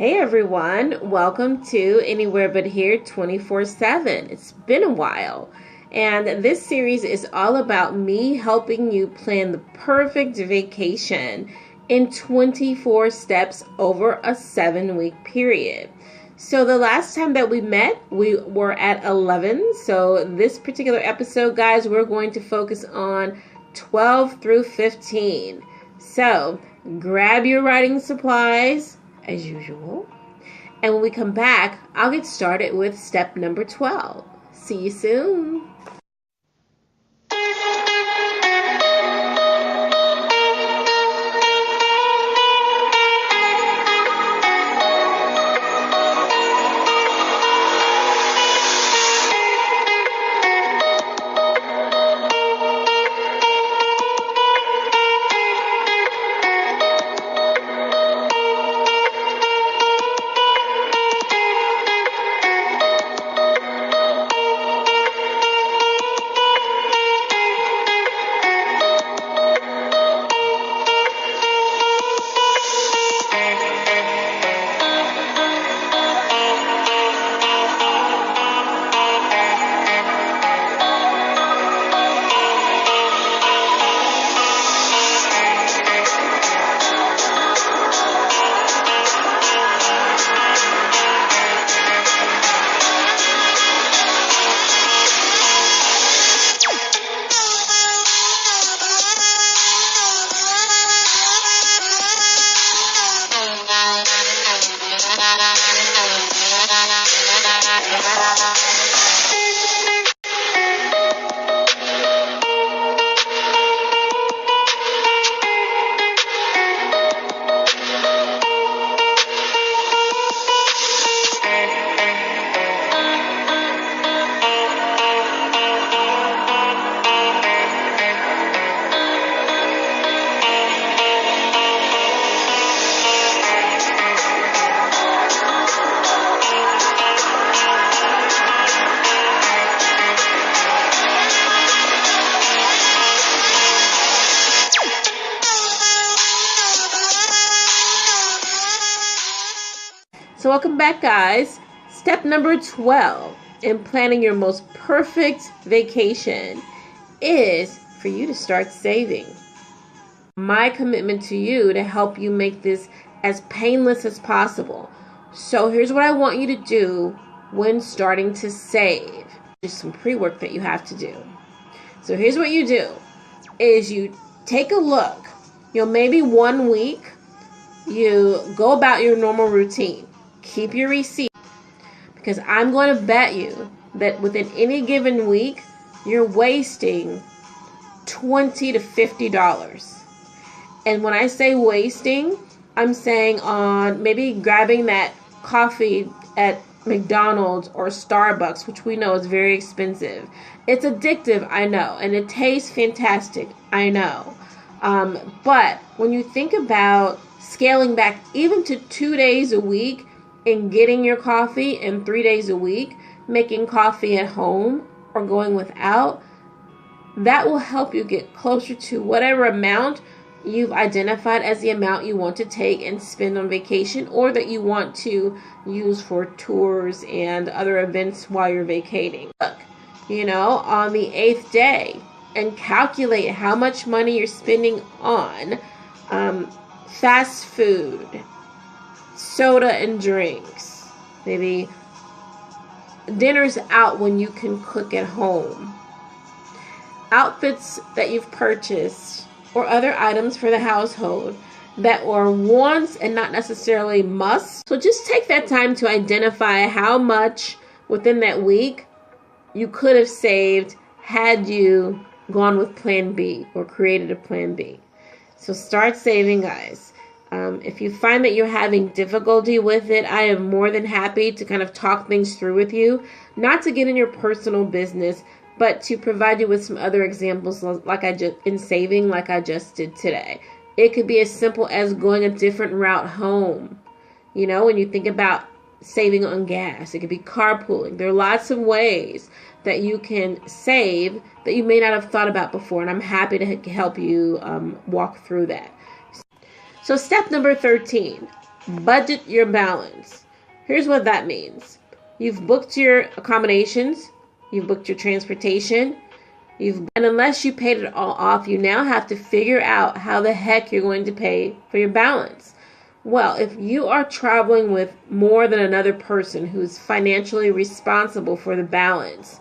Hey everyone, welcome to Anywhere But Here 24/7. It's been a while, and this series is all about me helping you plan the perfect vacation in 24 steps over a 7-week period. So the last time that we met, we were at 11. So this particular episode, guys, we're going to focus on 12 through 15. So grab your writing supplies as usual. And when we come back, I'll get started with step number 12. See you soon. So welcome back, guys. Step number 12 in planning your most perfect vacation is for you to start saving. My commitment to you to help you make this as painless as possible. So here's what I want you to do when starting to save. There's some pre-work that you have to do. So here's what you do is you take a look. Maybe 1 week you go about your normal routine. Keep your receipt, because I'm going to bet you that within any given week, you're wasting $20 to $50. And when I say wasting, I'm saying on maybe grabbing that coffee at McDonald's or Starbucks, which we know is very expensive. It's addictive, I know, and it tastes fantastic, I know. But when you think about scaling back even to 2 days a week, and getting your coffee, and 3 days a week, making coffee at home or going without, that will help you get closer to whatever amount you've identified as the amount you want to take and spend on vacation, or that you want to use for tours and other events while you're vacating. Look, on the 8th day, and calculate how much money you're spending on fast food, soda and drinks, maybe dinners out when you can cook at home, outfits that you've purchased, or other items for the household that are wants and not necessarily musts. So just take that time to identify how much within that week you could have saved had you gone with plan B or created a plan B. So start saving, guys. If you find that you're having difficulty with it, I am more than happy to kind of talk things through with you, not to get in your personal business, but to provide you with some other examples like I just did today. It could be as simple as going a different route home. When you think about saving on gas, it could be carpooling. There are lots of ways that you can save that you may not have thought about before, and I'm happy to help you walk through that. So step number 13, Budget your balance. Here's what that means. You've booked your accommodations, you've booked your transportation, and unless you paid it all off, you now have to figure out how the heck you're going to pay for your balance. Well, if you are traveling with more than another person who's financially responsible for the balance,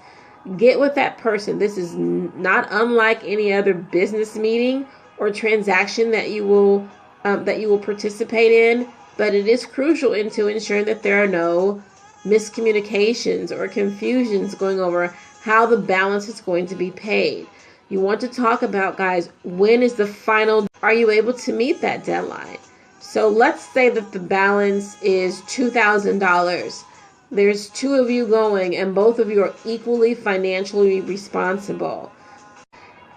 get with that person. This is not unlike any other business meeting or transaction that you will participate in, but it is crucial to ensure that there are no miscommunications or confusions going over how the balance is going to be paid. You want to talk about, guys, when is the final, are you able to meet that deadline? So let's say that the balance is $2,000. There's two of you going and both of you are equally financially responsible.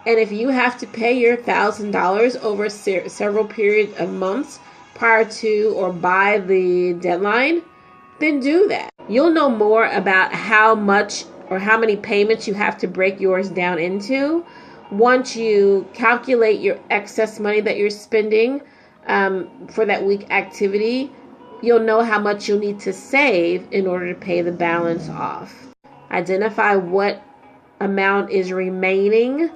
And if you have to pay your $1,000 over several periods of months prior to or by the deadline, then do that. You'll know more about how much or how many payments you have to break yours down into once you calculate your excess money that you're spending for that week activity. You'll know how much you'll need to save in order to pay the balance off. Identify what amount is remaining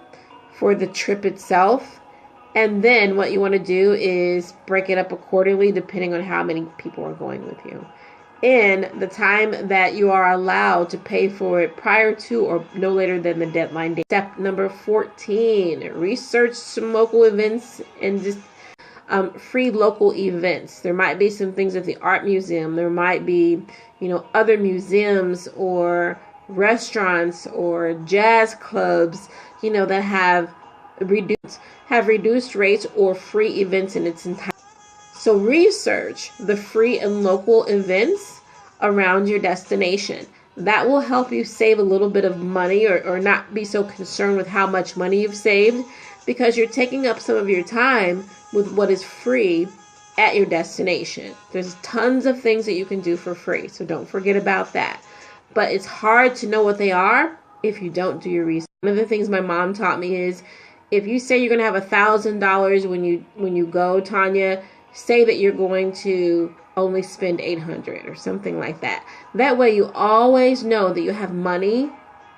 for the trip itself. And then what you want to do is break it up accordingly depending on how many people are going with you. In the time that you are allowed to pay for it prior to or no later than the deadline date. Step number 14, research some local events and just free local events. There might be some things at the art museum. There might be, other museums or restaurants or jazz clubs, that have reduced rates or free events in its entirety. So research the free and local events around your destination. That will help you save a little bit of money or not be so concerned with how much money you've saved, because you're taking up some of your time with what is free at your destination. There's tons of things that you can do for free, so don't forget about that. But it's hard to know what they are if you don't do your research. One of the things my mom taught me is, if you say you're going to have $1,000 when you go, Tanya, say that you're going to only spend $800 or something like that. That way you always know that you have money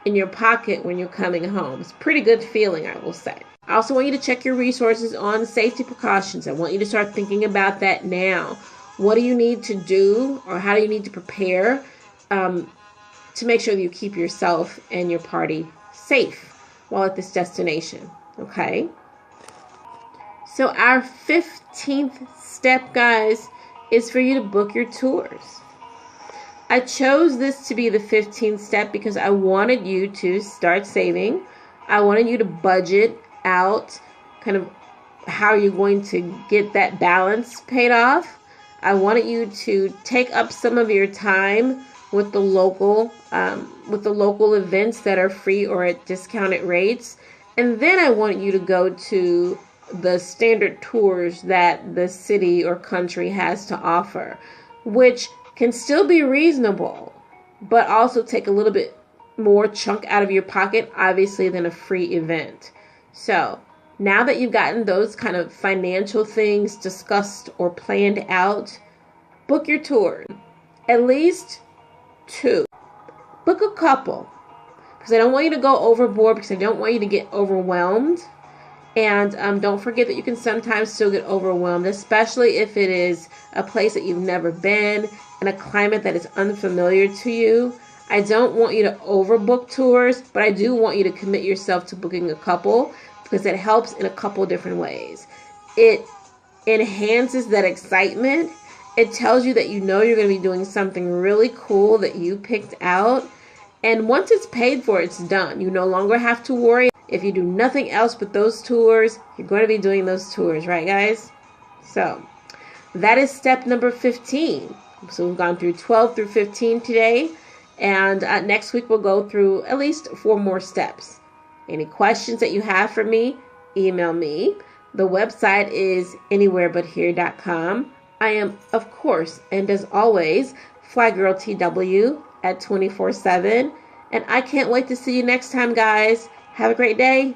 in your pocket when you're coming home. It's a pretty good feeling, I will say. I also want you to check your resources on safety precautions. I want you to start thinking about that now. What do you need to do, or how do you need to prepare to make sure that you keep yourself and your party safe while at this destination? Okay? So our 15th step, guys, is for you to book your tours. I chose this to be the 15th step because I wanted you to start saving. I wanted you to budget out kind of how you're going to get that balance paid off. I wanted you to take up some of your time with the local events that are free or at discounted rates. And then I want you to go to the standard tours that the city or country has to offer, which can still be reasonable, but also take a little bit more chunk out of your pocket, obviously, than a free event. So now that you've gotten those kind of financial things discussed or planned out, book your tour. At least 2. Book a couple, because I don't want you to go overboard, because I don't want you to get overwhelmed. And don't forget that you can sometimes still get overwhelmed, especially if it is a place that you've never been and a climate that is unfamiliar to you. I don't want you to overbook tours, but I do want you to commit yourself to booking a couple, because it helps in a couple different ways. It enhances that excitement. It tells you that you're going to be doing something really cool that you picked out. And once it's paid for, it's done. You no longer have to worry. If you do nothing else but those tours, you're going to be doing those tours, right, guys? So that is step number 15. So we've gone through 12 through 15 today. And next week we'll go through at least 4 more steps. Any questions that you have for me, email me. The website is anywherebuthere.com. I am, of course, and as always, FlyGirlTW at 24/7. And I can't wait to see you next time, guys. Have a great day.